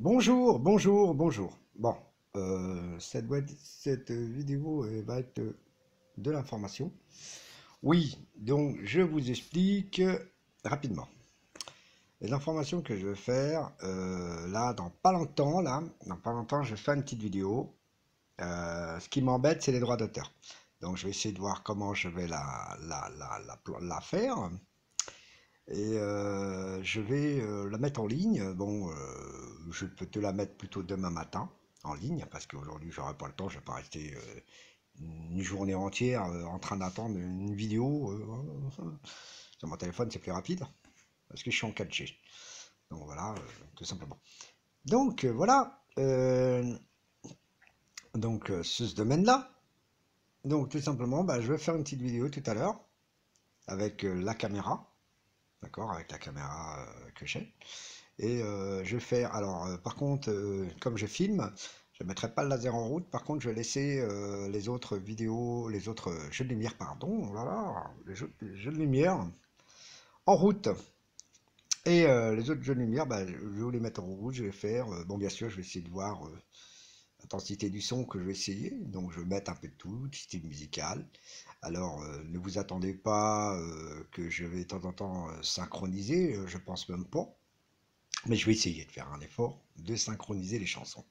Bonjour, bonjour, bonjour. Bon, cette vidéo va être de l'information. Oui, donc je vous explique rapidement. L'information que je vais faire, là, dans pas longtemps, je vais faire une petite vidéo. Ce qui m'embête, c'est les droits d'auteur. Donc je vais essayer de voir comment je vais la faire. Et je vais la mettre en ligne. Bon, je peux te la mettre plutôt demain matin en ligne parce qu'aujourd'hui j'aurai pas le temps. Je vais pas rester une journée entière en train d'attendre une vidéo. Sur mon téléphone, c'est plus rapide parce que je suis en 4G. Donc voilà, tout simplement. Donc voilà. Ce domaine-là. Donc tout simplement, bah, je vais faire une petite vidéo tout à l'heure avec la caméra. D'accord, avec la caméra que j'ai. Et je vais faire, alors par contre, comme je filme, je ne mettrai pas le laser en route. Par contre, je vais laisser les autres vidéos, les autres jeux de lumière, pardon, voilà, les jeux de lumière en route. Et les autres jeux de lumière, bah, je vais vous les mettre en route. Je vais faire, bon, bien sûr, je vais essayer de voir l'intensité du son que je vais essayer. Donc, je vais mettre un peu de tout, style musical. Alors, ne vous attendez pas que je vais de temps en temps synchroniser, je pense même pas. Mais je vais essayer de faire un effort de synchroniser les chansons.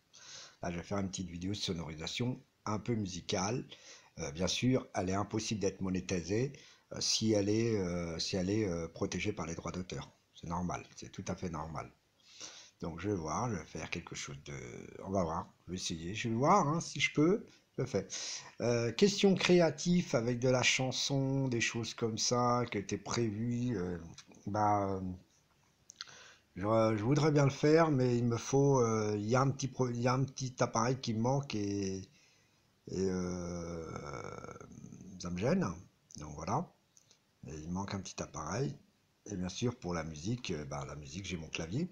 Là, je vais faire une petite vidéo de sonorisation un peu musicale. Bien sûr, elle est impossible d'être monétisée si elle est protégée par les droits d'auteur. C'est normal, c'est tout à fait normal. Donc je vais voir, je vais faire quelque chose de... On va voir, je vais essayer, je vais voir hein, si je peux. Je le fais. Question créative avec de la chanson, des choses comme ça, qui étaient prévues. Bah, je voudrais bien le faire, mais il me faut, il y a il y a un petit appareil qui me manque et ça me gêne. Donc voilà, et il manque un petit appareil. Et bien sûr pour la musique j'ai mon clavier.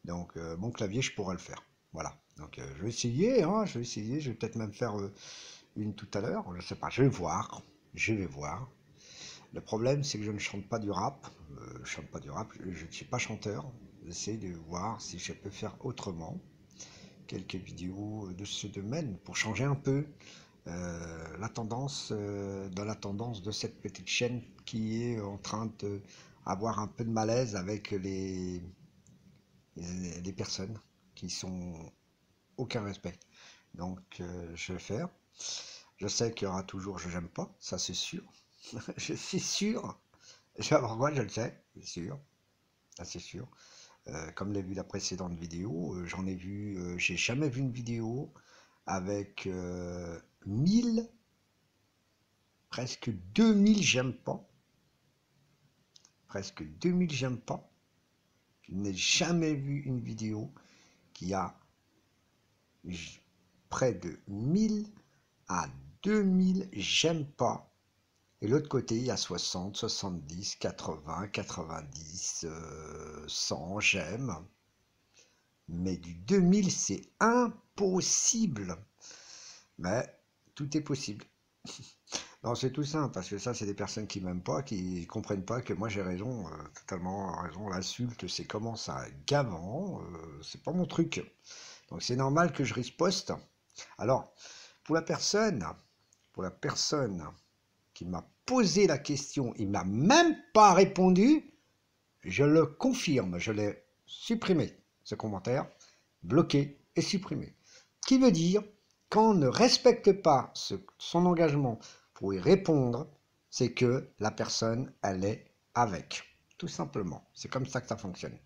Donc mon clavier je pourrais le faire. Voilà. Donc je vais essayer, hein, je vais essayer. Je vais peut-être même faire une tout à l'heure. Je sais pas, je vais voir, je vais voir. Le problème, c'est que je ne chante pas du rap. Je chante pas du rap. Je ne suis pas chanteur. J'essaie de voir si je peux faire autrement. Quelques vidéos de ce domaine pour changer un peu dans la tendance de cette petite chaîne qui est en train d'avoir un peu de malaise avec les personnes qui sont aucun respect. Donc je vais faire. Je sais qu'il y aura toujours je j'aime pas, ça c'est sûr. Je suis sûr. Moi je le sais, c'est sûr. Ça c'est sûr. Comme l'a vu la précédente vidéo, j'ai jamais vu une vidéo avec 1000, presque 2000 j'aime pas, presque 2000 j'aime pas. Je n'ai jamais vu une vidéo qui a près de 1000 à 2000 j'aime pas. Et l'autre côté, il y a 60, 70, 80, 90, 100 j'aime. Mais du 2000, c'est impossible. Mais tout est possible. Non, c'est tout simple, parce que ça, c'est des personnes qui m'aiment pas, qui comprennent pas que moi j'ai raison, totalement raison. L'insulte, c'est comment ça gavant, c'est pas mon truc. Donc c'est normal que je riposte. Alors, pour la personne, pour la personne qui m'a posé la question, il m'a même pas répondu, je le confirme, je l'ai supprimé, ce commentaire, bloqué et supprimé. Qui veut dire, quand on ne respecte pas son engagement pour y répondre, c'est que la personne, elle est avec. Tout simplement. C'est comme ça que ça fonctionne.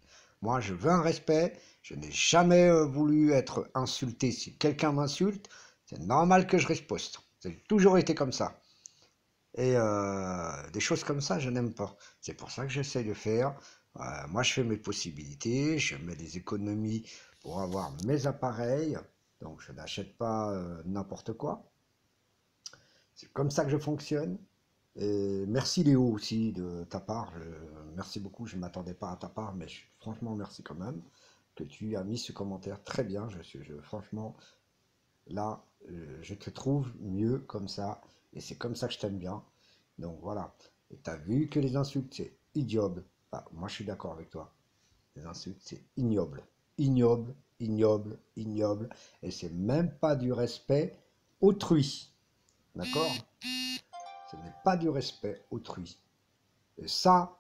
Moi, je veux un respect. Je n'ai jamais voulu être insulté. Si quelqu'un m'insulte, c'est normal que je riposte. C'est toujours été comme ça. Et des choses comme ça, je n'aime pas. C'est pour ça que j'essaie de faire. Moi, je fais mes possibilités, je mets des économies pour avoir mes appareils. Donc, je n'achète pas n'importe quoi. C'est comme ça que je fonctionne. Et merci Léo aussi de ta part. Merci beaucoup. Je ne m'attendais pas à ta part, mais franchement, merci quand même que tu as mis ce commentaire très bien. Franchement, là, je te trouve mieux comme ça. Et c'est comme ça que je t'aime bien. Donc voilà. Et tu as vu que les insultes, c'est ignoble. Ah, moi, je suis d'accord avec toi. Les insultes, c'est ignoble. Ignoble. ignoble, ignoble, et c'est même pas du respect autrui, d'accord? Ce n'est pas du respect autrui. Et ça,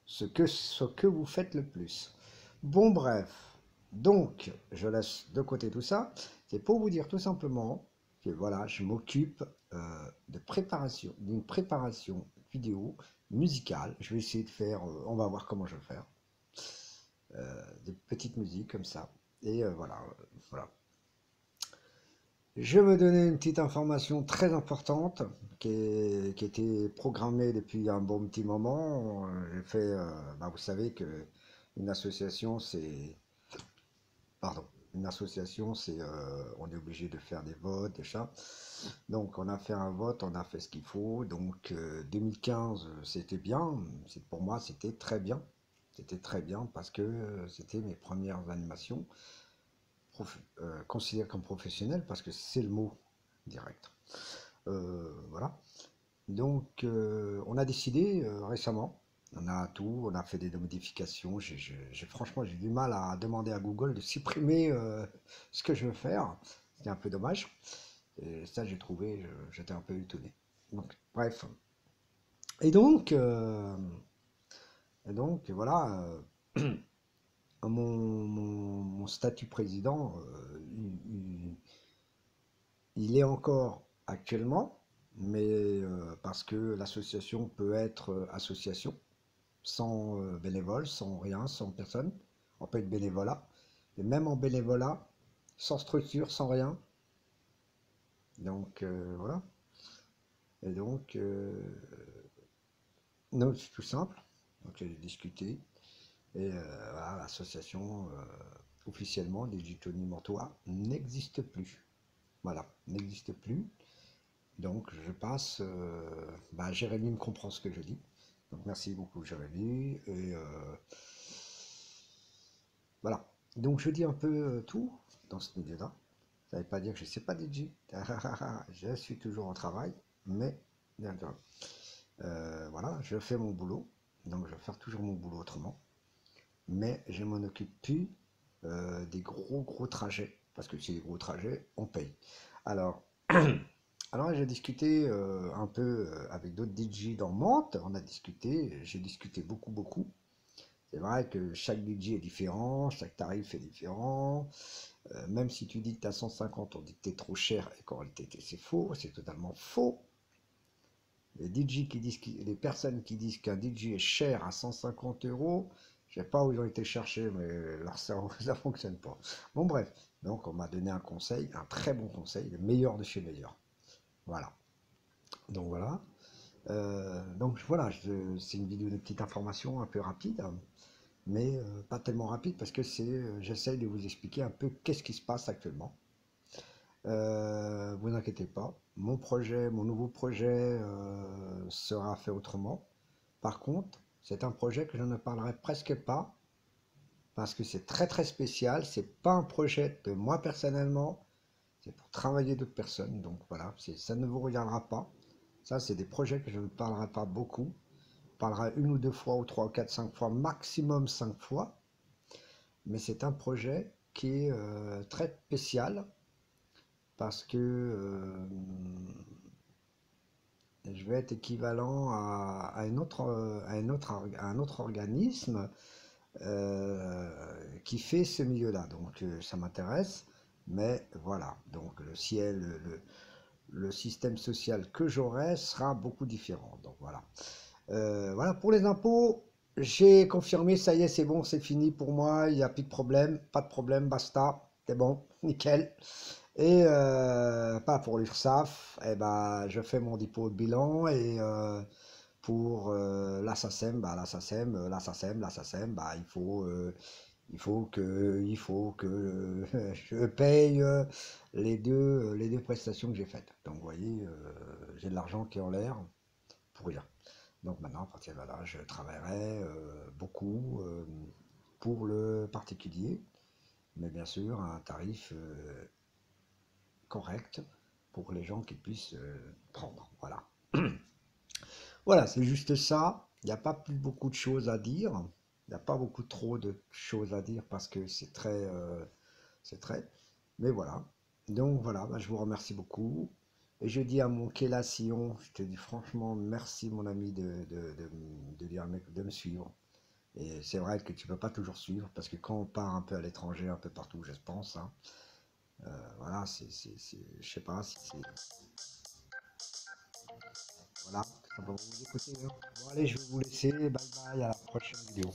ce que vous faites le plus. Bon, bref. Donc, je laisse de côté tout ça. C'est pour vous dire tout simplement que voilà, je m'occupe d'une préparation vidéo musicale. Je vais essayer de faire, on va voir comment je vais faire, des petites musiques comme ça. Et voilà, voilà. Je veux donner une petite information très importante qui était programmée depuis un bon petit moment. J'ai fait, vous savez que une association, c'est, pardon, une association, c'est, on est obligé de faire des votes, des chats. Donc, on a fait un vote, on a fait ce qu'il faut. Donc, 2015, c'était bien. Pour moi, c'était très bien. C'était très bien parce que c'était mes premières animations considérées comme professionnelles parce que c'est le mot direct. Voilà. Donc, on a décidé récemment, on a fait des modifications. Franchement, j'ai du mal à demander à Google de supprimer ce que je veux faire. C'était un peu dommage. Et ça, j'ai trouvé, j'étais un peu étonné. Donc, bref. Et donc, euh, voilà, mon statut président, il est encore actuellement, mais parce que l'association peut être association, sans bénévole, sans rien, sans personne. On peut être bénévolat. Et même en bénévolat, sans structure, sans rien. Donc voilà. Et donc c'est tout simple. Donc j'ai discuté. Et voilà, l'association officiellement des Tony Mortois n'existe plus. Voilà, n'existe plus. Donc je passe. Jérémy me comprend ce que je dis. Donc merci beaucoup Jérémy. Et voilà. Donc je dis un peu tout dans ce milieu-là. Ça ne veut pas dire que je ne sais pas DJ. Je suis toujours au travail, mais d'accord. Voilà, je fais mon boulot. Donc je vais faire toujours mon boulot autrement. Mais je m'en occupe plus des gros trajets. Parce que c'est des gros trajets, on paye. Alors, alors j'ai discuté un peu avec d'autres DJ dans Mantes. On a discuté, j'ai discuté beaucoup. C'est vrai que chaque DJ est différent, chaque tarif est différent. Même si tu dis que tu as 150, on dit que tu es trop cher, et qu'en réalité c'est faux, c'est totalement faux. Les personnes qui disent qu'un DJ est cher à 150 euros, je ne sais pas où ils ont été chercher, mais leur cerveau, ça ne fonctionne pas. Bon, bref, donc on m'a donné un conseil, un très bon conseil, le meilleur de chez meilleur. Voilà. Donc voilà. Donc voilà, c'est une vidéo de petite information un peu rapide, hein, mais pas tellement rapide parce que j'essaye de vous expliquer un peu qu'est-ce qui se passe actuellement. Vous inquiétez pas, mon nouveau projet sera fait autrement. Par contre, c'est un projet que je ne parlerai presque pas parce que c'est très spécial. C'est pas un projet de moi personnellement, c'est pour travailler d'autres personnes. Donc voilà, ça ne vous regardera pas. Ça, c'est des projets que je ne parlerai pas beaucoup. Je parlerai une ou deux fois, ou trois, ou quatre, cinq fois, maximum 5 fois. Mais c'est un projet qui est très spécial parce que je vais être équivalent à un autre organisme qui fait ce milieu-là. Donc ça m'intéresse, mais voilà. Donc le système social que j'aurai sera beaucoup différent. Donc voilà. Voilà pour les impôts. J'ai confirmé, ça y est, c'est bon, c'est fini pour moi, il n'y a plus de problème, pas de problème, basta, c'est bon, nickel. Et pas pour l'URSSAF, eh ben, je fais mon dépôt de bilan et pour l'ASSACEM, il faut que je paye les deux prestations que j'ai faites. Donc vous voyez, j'ai de l'argent qui est en l'air pour rien. Donc maintenant, à partir de là, je travaillerai beaucoup pour le particulier, mais bien sûr à un tarif correct pour les gens qui puissent prendre. Voilà. Voilà, c'est juste ça. Il n'y a pas plus beaucoup de choses à dire. Il n'y a pas beaucoup trop de choses à dire parce que c'est très, mais voilà. Donc voilà, bah, je vous remercie beaucoup. Et je dis à mon Kéla Sillon, je te dis franchement merci mon ami de me suivre. Et c'est vrai que tu peux pas toujours suivre parce que quand on part un peu à l'étranger, un peu partout, je pense, hein, voilà, je sais pas si c'est, voilà, ça va vous écouter, hein. Bon allez, je vais vous laisser, bye bye, à la prochaine vidéo.